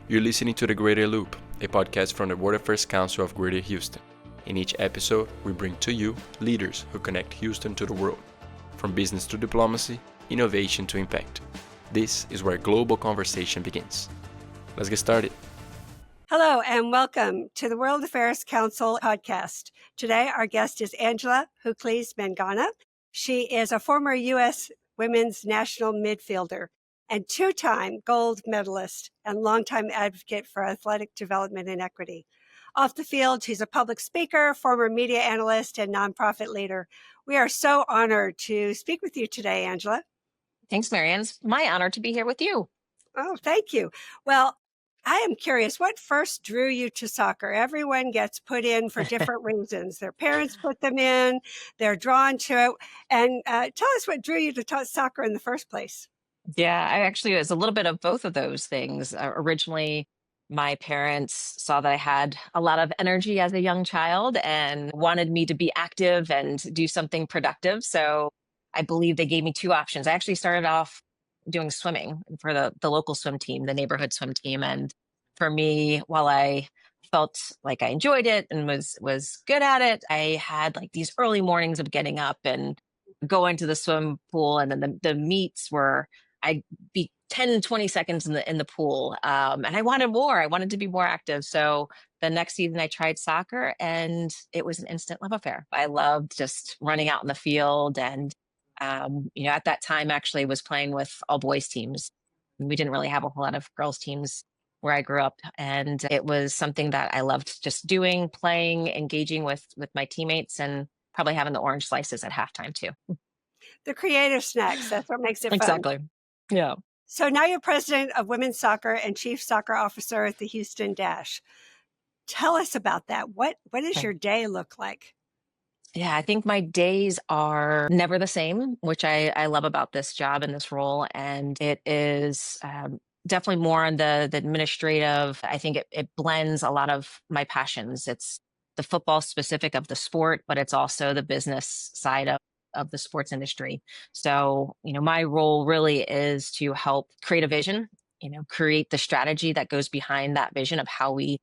You're listening to The Greater Loop, a podcast from the World Affairs Council of Greater Houston. In each episode, we bring to you leaders who connect Houston to the world, from business to diplomacy, innovation to impact. This is where global conversation begins. Let's get started. Hello and welcome to the World Affairs Council podcast. Today, our guest is Angela Hucles Mangano. She is a former U.S. women's national midfielder and two-time gold medalist and longtime advocate for athletic development and equity. Off the field, she's a public speaker, former media analyst, and nonprofit leader. We are so honored to speak with you today, Angela. Thanks, Marianne. It's my honor to be here with you. Oh, thank you. Well, I am curious, what first drew you to soccer? Everyone gets put in for different reasons. Their parents put them in, they're drawn to it. And tell us what drew you to soccer in the first place. Yeah, I actually was a little bit of both of those things. Originally, my parents saw that I had a lot of energy as a young child and wanted me to be active and do something productive. So I believe they gave me two options. I actually started off doing swimming for the local swim team, the neighborhood swim team. And for me, while I felt like I enjoyed it and was good at it, I had like these early mornings of getting up and going to the swim pool. And then the meets were, I'd be 10, 20 seconds in the pool. And I wanted more. I wanted to be more active. So the next season I tried soccer and it was an instant love affair. I loved just running out in the field. And, at that time actually was playing with all boys teams. We didn't really have a whole lot of girls teams where I grew up. And it was something that I loved just doing, playing, engaging with my teammates, and probably having the orange slices at halftime too. The creative snacks, that's what makes it fun. Exactly. Yeah. So now you're president of women's soccer and chief soccer officer at the Houston Dash. Tell us about that. What does your day look like? Yeah, I think my days are never the same, which I love about this job and this role. And it is definitely more on the administrative. I think it blends a lot of my passions. It's the football specific of the sport, but it's also the business side of the sports industry. So, my role really is to help create a vision, create the strategy that goes behind that vision of how we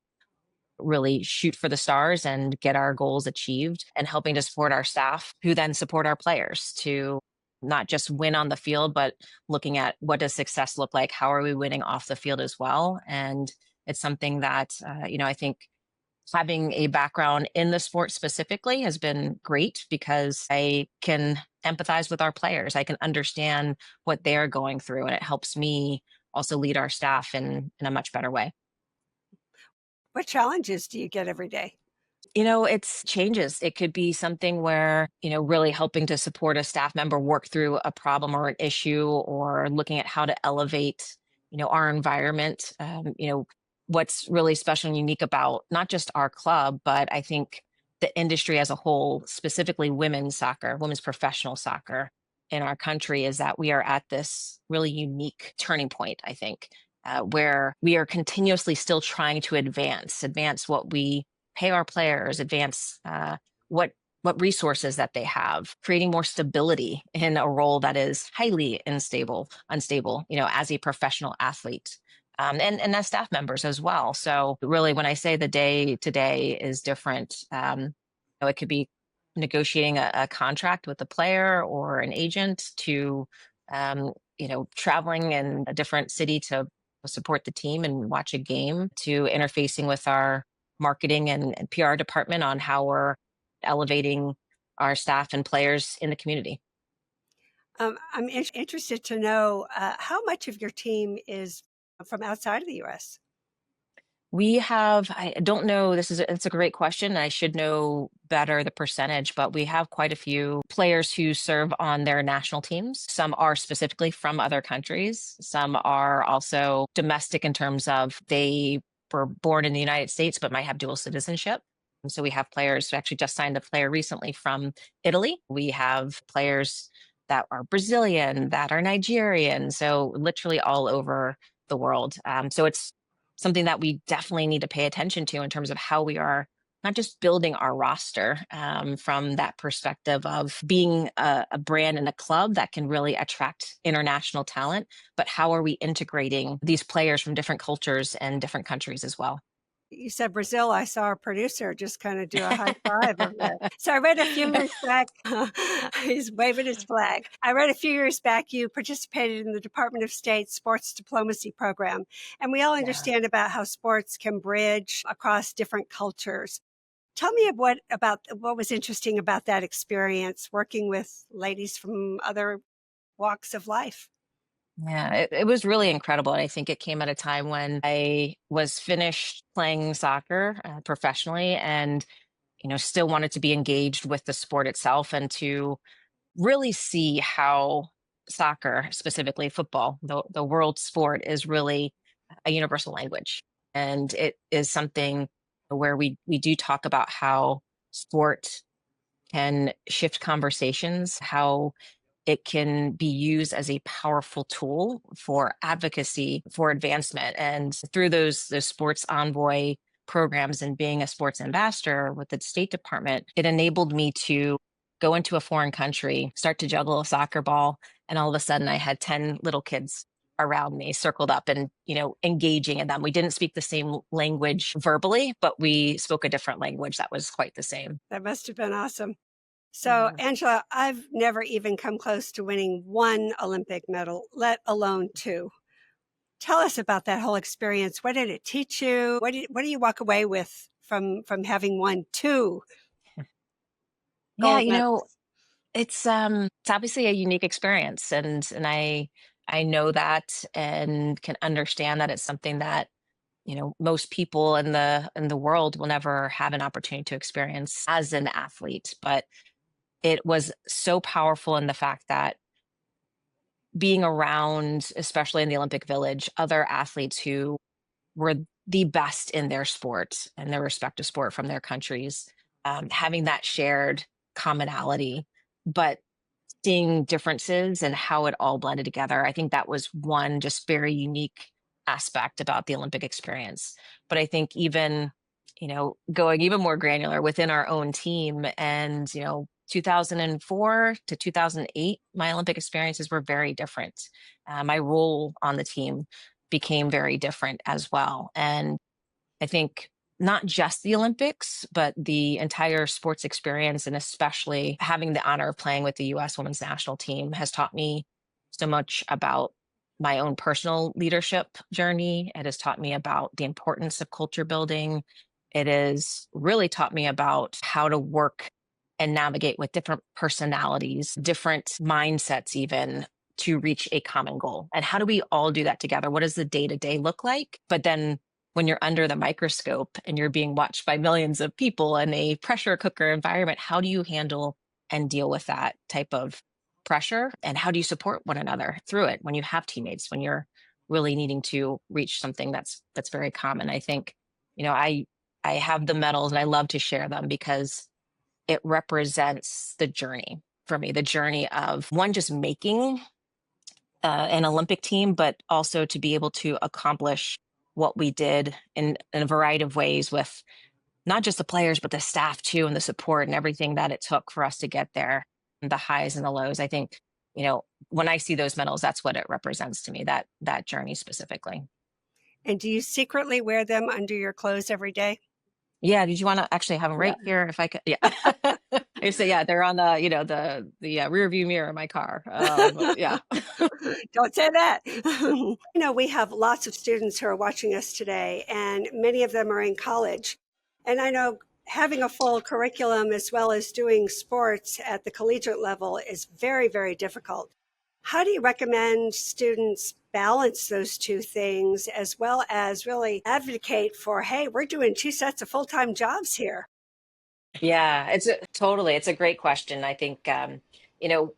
really shoot for the stars and get our goals achieved, and helping to support our staff who then support our players to not just win on the field, but looking at what does success look like? How are we winning off the field as well? And it's something that, I think having a background in the sport specifically has been great because I can empathize with our players. I can understand what they're going through, and it helps me also lead our staff in a much better way. What challenges do you get every day? It's changes. It could be something where, really helping to support a staff member work through a problem or an issue, or looking at how to elevate, our environment. What's really special and unique about not just our club, but I think the industry as a whole, specifically women's soccer, women's professional soccer in our country, is that we are at this really unique turning point, I think, where we are continuously still trying to advance what we pay our players, advance what resources that they have, creating more stability in a role that is highly unstable, as a professional athlete. And as staff members as well. So really, when I say the day to day is different, it could be negotiating a contract with a player or an agent to, traveling in a different city to support the team and watch a game, to interfacing with our marketing and PR department on how we're elevating our staff and players in the community. I'm interested to know how much of your team is from outside of the U.S. We have, I don't know, it's a great question. I should know better the percentage, but we have quite a few players who serve on their national teams. Some are specifically from other countries. Some are also domestic in terms of they were born in the United States, but might have dual citizenship. And so we have players who actually just signed a player recently from Italy. We have players that are Brazilian, that are Nigerian. So literally all over the world. So it's something that we definitely need to pay attention to in terms of how we are not just building our roster from that perspective of being a brand and a club that can really attract international talent, but how are we integrating these players from different cultures and different countries as well? You said Brazil. I saw a producer just kind of do a high five of that. So I read a few years back, he's waving his flag. I read a few years back you participated in the Department of State Sports Diplomacy Program. And we all Yeah. understand about how sports can bridge across different cultures. Tell me about what was interesting about that experience working with ladies from other walks of life. Yeah, it was really incredible. And I think it came at a time when I was finished playing soccer professionally and, still wanted to be engaged with the sport itself and to really see how soccer, specifically football, the world sport, is really a universal language. And it is something where we do talk about how sport can shift conversations, how it can be used as a powerful tool for advocacy, for advancement. And through those sports envoy programs and being a sports ambassador with the State Department, it enabled me to go into a foreign country, start to juggle a soccer ball, and all of a sudden I had 10 little kids around me circled up and engaging in them. We didn't speak the same language verbally, but we spoke a different language that was quite the same. That must have been awesome. So, Yeah. Angela, I've never even come close to winning one Olympic medal, let alone two. Tell us about that whole experience. What did it teach you? What do you walk away with from having won two Yeah, gold medals? it's obviously a unique experience, and I know that and can understand that it's something that most people in the world will never have an opportunity to experience as an athlete. But it was so powerful in the fact that being around, especially in the Olympic Village, other athletes who were the best in their sport and their respective sport from their countries, having that shared commonality, but seeing differences and how it all blended together. I think that was one just very unique aspect about the Olympic experience. But I think even, going even more granular within our own team and, 2004 to 2008, my Olympic experiences were very different. My role on the team became very different as well. And I think not just the Olympics, but the entire sports experience, and especially having the honor of playing with the US women's national team, has taught me so much about my own personal leadership journey. It has taught me about the importance of culture building. It has really taught me about how to work and navigate with different personalities, different mindsets, even to reach a common goal. And how do we all do that together? What does the day to day look like? But then when you're under the microscope and you're being watched by millions of people in a pressure cooker environment, how do you handle and deal with that type of pressure? And how do you support one another through it when you have teammates, when you're really needing to reach something that's very common? I think, I have the medals and I love to share them because it represents the journey for me, the journey of one, just making an Olympic team, but also to be able to accomplish what we did in a variety of ways with not just the players, but the staff too, and the support and everything that it took for us to get there, and the highs and the lows. I think, when I see those medals, that's what it represents to me, that journey specifically. And do you secretly wear them under your clothes every day? Yeah, did you want to actually have them Yeah. right here if I could? Yeah. I say, yeah, they're on the rear view mirror of my car. Yeah. Don't say that. We have lots of students who are watching us today, and many of them are in college. And I know having a full curriculum as well as doing sports at the collegiate level is very, very difficult. How do you recommend students balance those two things as well as really advocate for, hey, we're doing two sets of full-time jobs here? Yeah, it's a great question. I think,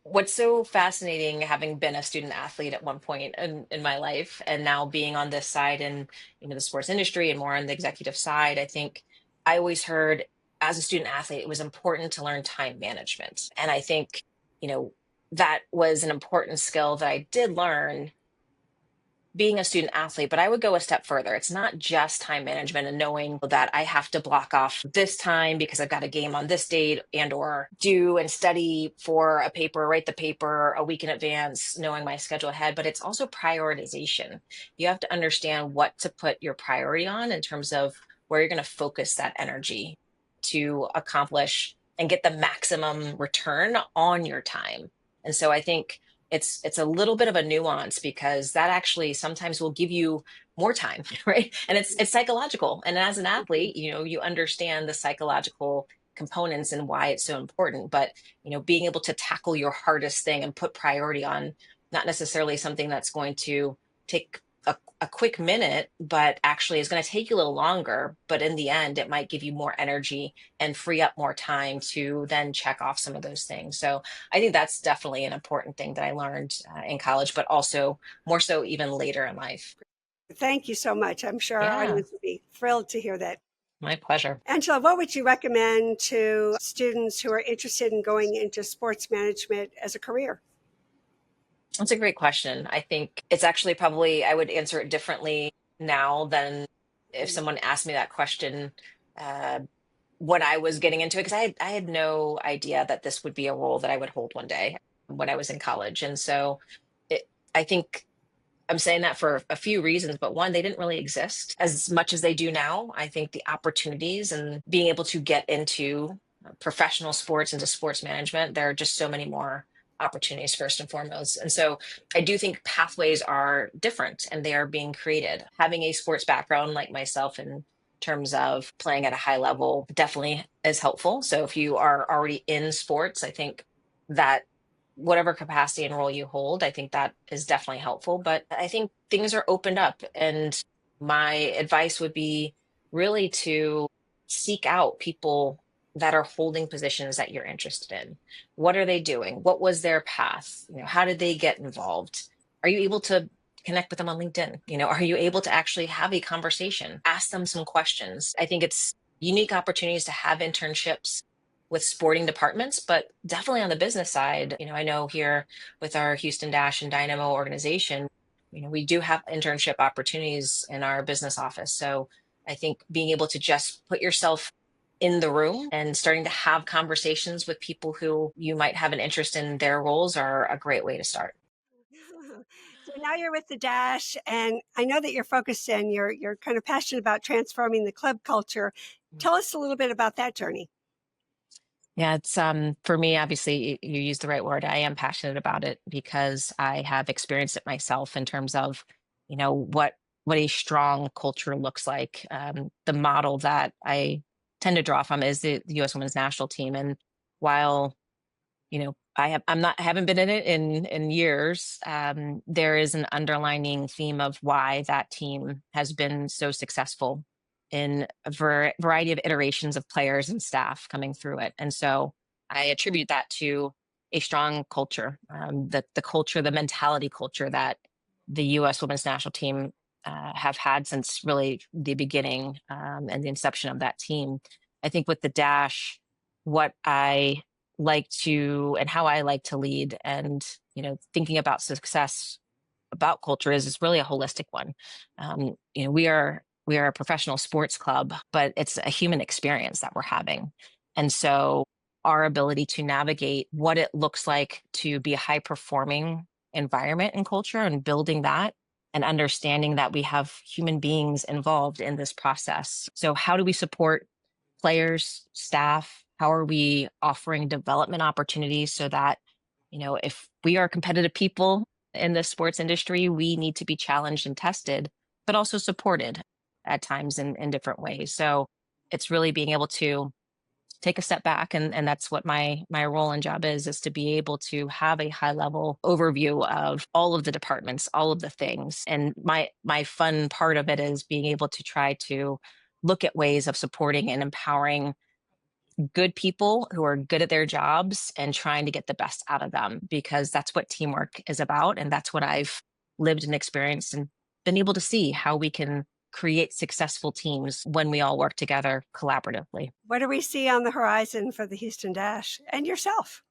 what's so fascinating, having been a student athlete at one point in my life and now being on this side in, the sports industry and more on the executive side, I think I always heard as a student athlete, it was important to learn time management. And I think, you know, that was an important skill that I did learn, being a student athlete, but I would go a step further. It's not just time management and knowing that I have to block off this time because I've got a game on this date and or do and study for a paper, write the paper a week in advance, knowing my schedule ahead, but it's also prioritization. You have to understand what to put your priority on in terms of where you're going to focus that energy to accomplish and get the maximum return on your time. And so I think it's a little bit of a nuance because that actually sometimes will give you more time, right? And it's psychological. And as an athlete, you understand the psychological components and why it's so important. But being able to tackle your hardest thing and put priority on not necessarily something that's going to take a quick minute, but actually is going to take you a little longer. But in the end, it might give you more energy and free up more time to then check off some of those things. So I think that's definitely an important thing that I learned in college, but also more so even later in life. Thank you so much. I'm sure our Yeah, audience would be thrilled to hear that. my pleasure. Angela, what would you recommend to students who are interested in going into sports management as a career? That's a great question. I think it's actually probably, I would answer it differently now than if someone asked me that question uh, when I was getting into it, because I had no idea that this would be a role that I would hold one day when I was in college. And so I think I'm saying that for a few reasons, but one, they didn't really exist as much as they do now. I think the opportunities and being able to get into professional sports, into sports management, there are just so many more opportunities first and foremost. And so I do think pathways are different and they are being created. Having a sports background like myself in terms of playing at a high level definitely is helpful. So if you are already in sports, I think that whatever capacity and role you hold, I think that is definitely helpful. But I think things are opened up. And my advice would be really to seek out people that are holding positions that you're interested in. What are they doing? What was their path? How did they get involved? Are you able to connect with them on LinkedIn? Are you able to actually have a conversation? Ask them some questions. I think it's unique opportunities to have internships with sporting departments, but definitely on the business side, I know here with our Houston Dash and Dynamo organization, we do have internship opportunities in our business office. So I think being able to just put yourself in the room and starting to have conversations with people who you might have an interest in their roles are a great way to start. So now you're with the Dash, and I know that you're focused and you're kind of passionate about transforming the club culture. Tell us a little bit about that journey. Yeah, it's for me, obviously you use the right word. I am passionate about it because I have experienced it myself in terms of, what a strong culture looks like. The model that I tend to draw from is the U.S. Women's National Team. And while I haven't been in it in years. There is an underlining theme of why that team has been so successful in a variety of iterations of players and staff coming through it. And so I attribute that to a strong culture, the culture, the mentality culture that the U.S. Women's National Team have had since really the beginning and the inception of that team. I think with the Dash, what I like to and how I like to lead and thinking about success about culture is really a holistic one. We are a professional sports club, but it's a human experience that we're having. And so our ability to navigate what it looks like to be a high performing environment and culture and building that and understanding that we have human beings involved in this process. So how do we support players, staff? How are we offering development opportunities so that, if we are competitive people in the sports industry, we need to be challenged and tested, but also supported at times in different ways. So it's really being able to take a step back and that's what my role and job is to be able to have a high level overview of all of the departments, all of the things. And my fun part of it is being able to try to look at ways of supporting and empowering good people who are good at their jobs and trying to get the best out of them, because that's what teamwork is about. And that's what I've lived and experienced and been able to see how we can create successful teams when we all work together collaboratively. What do we see on the horizon for the Houston Dash and yourself?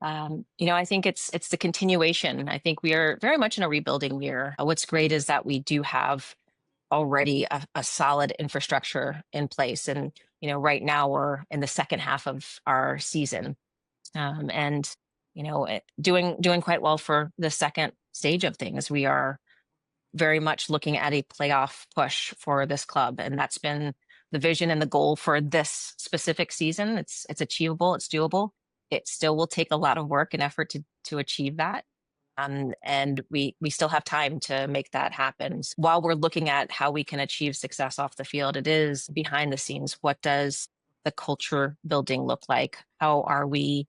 I think it's the continuation. I think we are very much in a rebuilding year. What's great is that we do have already a solid infrastructure in place, and right now we're in the second half of our season, and doing quite well for the second stage of things. We are very much looking at a playoff push for this club, and that's been the vision and the goal for this specific season. It's achievable, it's doable. It still will take a lot of work and effort to achieve that. And we still have time to make that happen. While we're looking at how we can achieve success off the field, it is behind the scenes. What does the culture building look like? How are we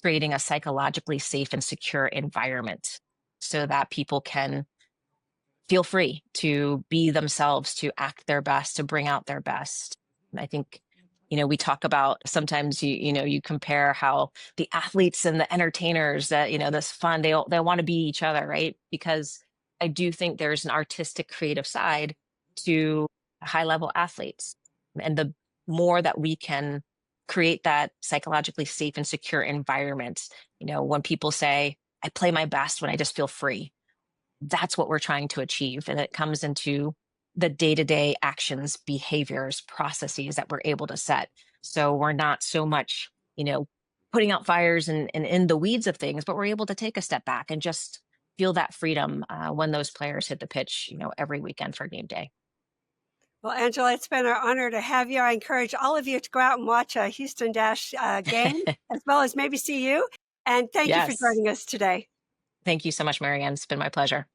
creating a psychologically safe and secure environment so that people can feel free to be themselves, to act their best, to bring out their best? And I think, we talk about sometimes you compare how the athletes and the entertainers that, this fun, they want to be each other, right? Because I do think there's an artistic creative side to high level athletes. And the more that we can create that psychologically safe and secure environment, when people say, I play my best when I just feel free, that's what we're trying to achieve. And it comes into the day-to-day actions, behaviors, processes that we're able to set. So we're not so much, putting out fires and in the weeds of things, but we're able to take a step back and just feel that freedom when those players hit the pitch, every weekend for game day. Well, Angela, it's been our honor to have you. I encourage all of you to go out and watch a Houston Dash game, as well as maybe see you. And thank you for Yes. joining us today. Thank you so much, Marianne. It's been my pleasure.